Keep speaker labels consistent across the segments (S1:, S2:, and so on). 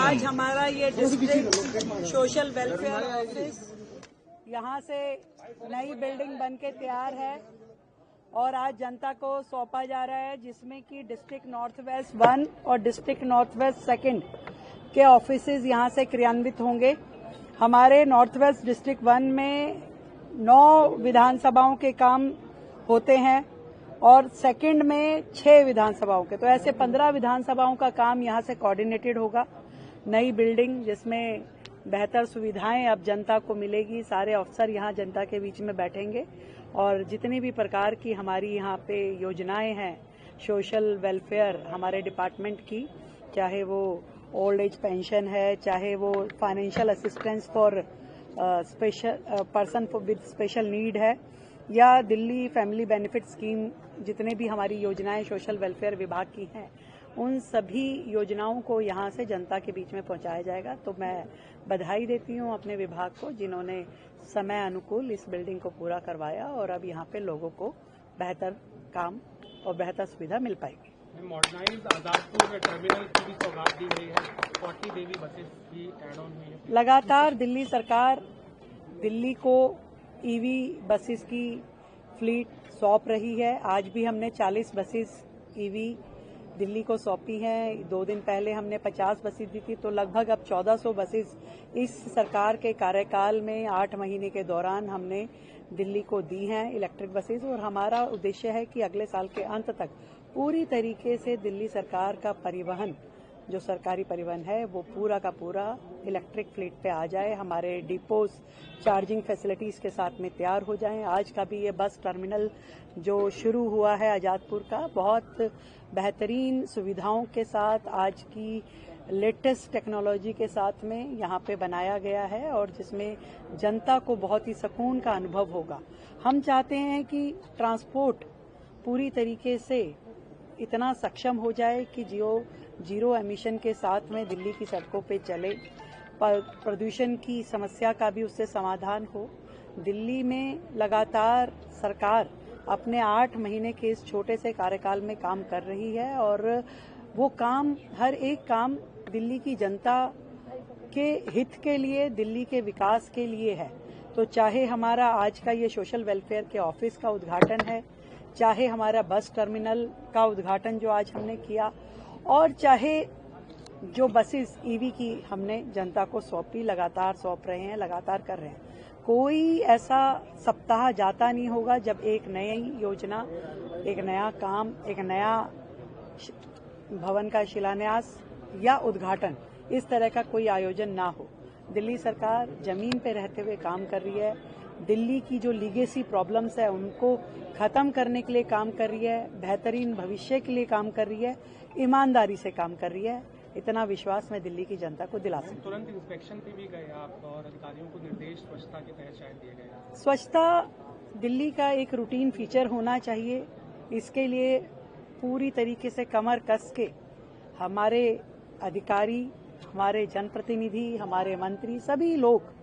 S1: आज हमारा ये डिस्ट्रिक्ट सोशल वेलफेयर ऑफिस यहाँ से नई बिल्डिंग बनके तैयार है और आज जनता को सौंपा जा रहा है, जिसमें कि डिस्ट्रिक्ट नॉर्थ वेस्ट 1 और डिस्ट्रिक्ट नॉर्थ वेस्ट 2 के ऑफिसेज यहाँ से क्रियान्वित होंगे। हमारे नॉर्थ वेस्ट डिस्ट्रिक्ट 1 में 9 विधानसभाओं के काम होते हैं और सेकंड में 6 विधानसभाओं के, तो ऐसे 15 विधानसभाओं का काम यहाँ से कोऑर्डिनेटेड होगा। नई बिल्डिंग जिसमें बेहतर सुविधाएं अब जनता को मिलेगी, सारे अफसर यहाँ जनता के बीच में बैठेंगे और जितनी भी प्रकार की हमारी यहाँ पे योजनाएं हैं सोशल वेलफेयर हमारे डिपार्टमेंट की, चाहे वो ओल्ड एज पेंशन है, चाहे वो financial assistance for special person with special need है, या दिल्ली फैमिली बेनिफिट स्कीम, जितने भी हमारी योजनाएं सोशल वेलफेयर विभाग की हैं, उन सभी योजनाओं को यहाँ से जनता के बीच में पहुंचाया जाएगा। तो मैं बधाई देती हूँ अपने विभाग को, जिन्होंने समय अनुकूल इस बिल्डिंग को पूरा करवाया और अब यहाँ पे लोगों को बेहतर काम और बेहतर सुविधा मिल पाएगी।
S2: मॉडर्नाइज्ड आजादपुर में टर्मिनल की भी सौगात दी गई है, 40 देवी बसेस की एड ऑन हुई है।
S1: लगातार दिल्ली सरकार दिल्ली को ईवी बसेस की फ्लीट सौंप रही है। आज भी हमने 40 बसेस ईवी दिल्ली को सौंपी हैं। 2 दिन पहले हमने 50 बसेस दी थी, तो लगभग अब 1400 बसेस इस सरकार के कार्यकाल में 8 महीने के दौरान हमने दिल्ली को दी हैं इलेक्ट्रिक बसेस। और हमारा उद्देश्य है कि अगले साल के अंत तक पूरी तरीके से दिल्ली सरकार का परिवहन, जो सरकारी परिवहन है, वो पूरा का पूरा इलेक्ट्रिक फ्लीट पे आ जाए। हमारे डिपोज चार्जिंग फैसिलिटीज के साथ में तैयार हो जाएं। आज का भी ये बस टर्मिनल जो शुरू हुआ है आजादपुर का, बहुत बेहतरीन सुविधाओं के साथ, आज की लेटेस्ट टेक्नोलॉजी के साथ में यहाँ पे बनाया गया है और जिसमें जनता को बहुत ही सुकून का अनुभव होगा। हम चाहते हैं कि ट्रांसपोर्ट पूरी तरीके से इतना सक्षम हो जाए कि जीरो एमिशन के साथ में दिल्ली की सड़कों पे चले, प्रदूषण की समस्या का भी उससे समाधान हो। दिल्ली में लगातार सरकार अपने 8 महीने के इस छोटे से कार्यकाल में काम कर रही है और वो काम, हर एक काम दिल्ली की जनता के हित के लिए, दिल्ली के विकास के लिए है। तो चाहे हमारा आज का ये सोशल वेलफेयर के ऑफिस का उद्घाटन है, चाहे हमारा बस टर्मिनल का उद्घाटन जो आज हमने किया, और चाहे जो बसेस ईवी की हमने जनता को सौंपी, लगातार सौंप रहे हैं, लगातार कर रहे हैं। कोई ऐसा सप्ताह जाता नहीं होगा जब एक नई योजना, एक नया काम, एक नया भवन का शिलान्यास या उद्घाटन, इस तरह का कोई आयोजन ना हो। दिल्ली सरकार जमीन पे रहते हुए काम कर रही है। दिल्ली की जो लीगेसी प्रॉब्लम्स है उनको खत्म करने के लिए काम कर रही है, बेहतरीन भविष्य के लिए काम कर रही है, ईमानदारी से काम कर रही है। इतना विश्वास मैं दिल्ली की जनता को दिला सकती हूं।
S2: तुरंत इंस्पेक्शन पे भी गए आप और अधिकारियों को निर्देश स्वच्छता के तहत शायद दिए गए।
S1: स्वच्छता दिल्ली का एक रूटीन फीचर होना चाहिए। इसके लिए पूरी तरीके से कमर कस के हमारे अधिकारी, हमारे जनप्रतिनिधि, हमारे मंत्री, सभी लोग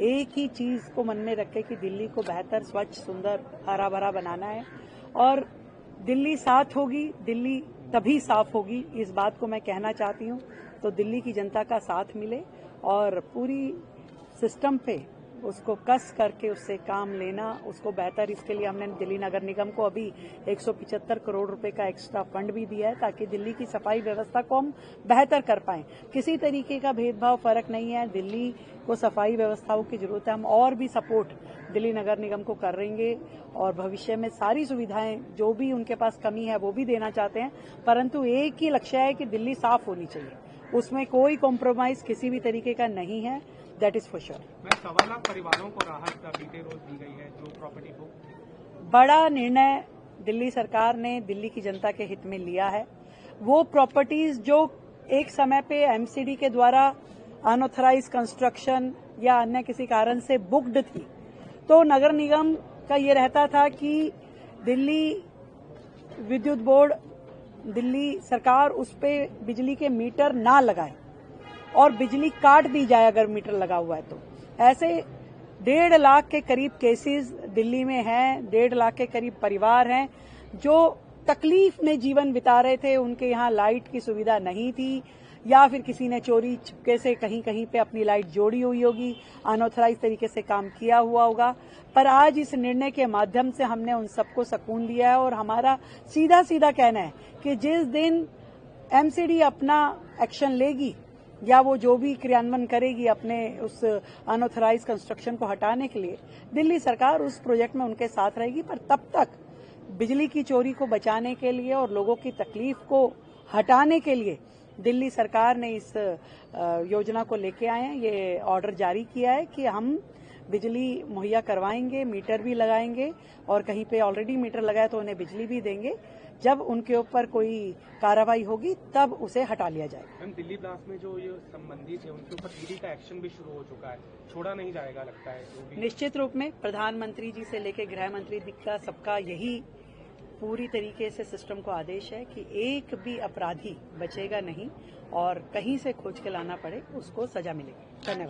S1: एक ही चीज को मन में रखे कि दिल्ली को बेहतर, स्वच्छ, सुंदर, हरा भरा बनाना है। और दिल्ली साथ होगी, दिल्ली तभी साफ होगी, इस बात को मैं कहना चाहती हूँ। तो दिल्ली की जनता का साथ मिले और पूरी सिस्टम पे उसको कस करके उससे काम लेना, उसको बेहतर, इसके लिए हमने दिल्ली नगर निगम को अभी 175 करोड़ रुपए का एक्स्ट्रा फंड भी दिया है ताकि दिल्ली की सफाई व्यवस्था को हम बेहतर कर पाएं। किसी तरीके का भेदभाव, फर्क नहीं है। दिल्ली को सफाई व्यवस्थाओं की जरूरत है। हम और भी सपोर्ट दिल्ली नगर निगम को कर रहेंगे और भविष्य में सारी सुविधाएं जो भी उनके पास कमी है वो भी देना चाहते हैं, परंतु एक ही लक्ष्य है कि दिल्ली साफ होनी चाहिए। उसमें कोई कॉम्प्रोमाइज किसी भी तरीके का नहीं है, that is for sure.
S2: 1.25 lakh परिवारों को राहत बीते रोज दी गई है, जो प्रॉपर्टी को
S1: बड़ा निर्णय दिल्ली सरकार ने दिल्ली की जनता के हित में लिया है। वो प्रॉपर्टीज जो एक समय पे एमसीडी के द्वारा अनऑथराइज कंस्ट्रक्शन या अन्य किसी कारण से बुक्ड थी, तो नगर निगम का ये रहता था कि दिल्ली विद्युत बोर्ड, दिल्ली सरकार उस पे बिजली के मीटर ना लगाए और बिजली काट दी जाए अगर मीटर लगा हुआ है तो। ऐसे 1.5 लाख के करीब केसेस दिल्ली में हैं। 1.5 लाख के करीब परिवार हैं जो तकलीफ में जीवन बिता रहे थे, उनके यहाँ लाइट की सुविधा नहीं थी या फिर किसी ने चोरी छुपके से कहीं कहीं पे अपनी लाइट जोड़ी हुई होगी, अनऑथराइज तरीके से काम किया हुआ होगा। पर आज इस निर्णय के माध्यम से हमने उन सबको सुकून दिया है और हमारा सीधा सीधा कहना है कि जिस दिन एमसीडी अपना एक्शन लेगी या वो जो भी क्रियान्वयन करेगी अपने उस अनऑथराइज कंस्ट्रक्शन को हटाने के लिए, दिल्ली सरकार उस प्रोजेक्ट में उनके साथ रहेगी। पर तब तक बिजली की चोरी को बचाने के लिए और लोगों की तकलीफ को हटाने के लिए दिल्ली सरकार ने इस योजना को लेके आए हैं। ये ऑर्डर जारी किया है कि हम बिजली मुहैया करवाएंगे, मीटर भी लगाएंगे और कहीं पे ऑलरेडी मीटर लगाया तो उन्हें बिजली भी देंगे। जब उनके ऊपर कोई कार्रवाई होगी तब उसे हटा लिया जाएगा।
S2: मैम, दिल्ली ब्लास्ट में जो ये संबंधित है उनके ऊपर ईडी का एक्शन भी शुरू हो चुका है, छोड़ा नहीं जाएगा लगता है?
S1: निश्चित रूप में प्रधानमंत्री जी से लेकर गृह मंत्री का सबका यही पूरी तरीके से सिस्टम को आदेश है कि एक भी अपराधी बचेगा नहीं और कहीं से खोज के लाना पड़े उसको सजा मिलेगी। धन्यवाद।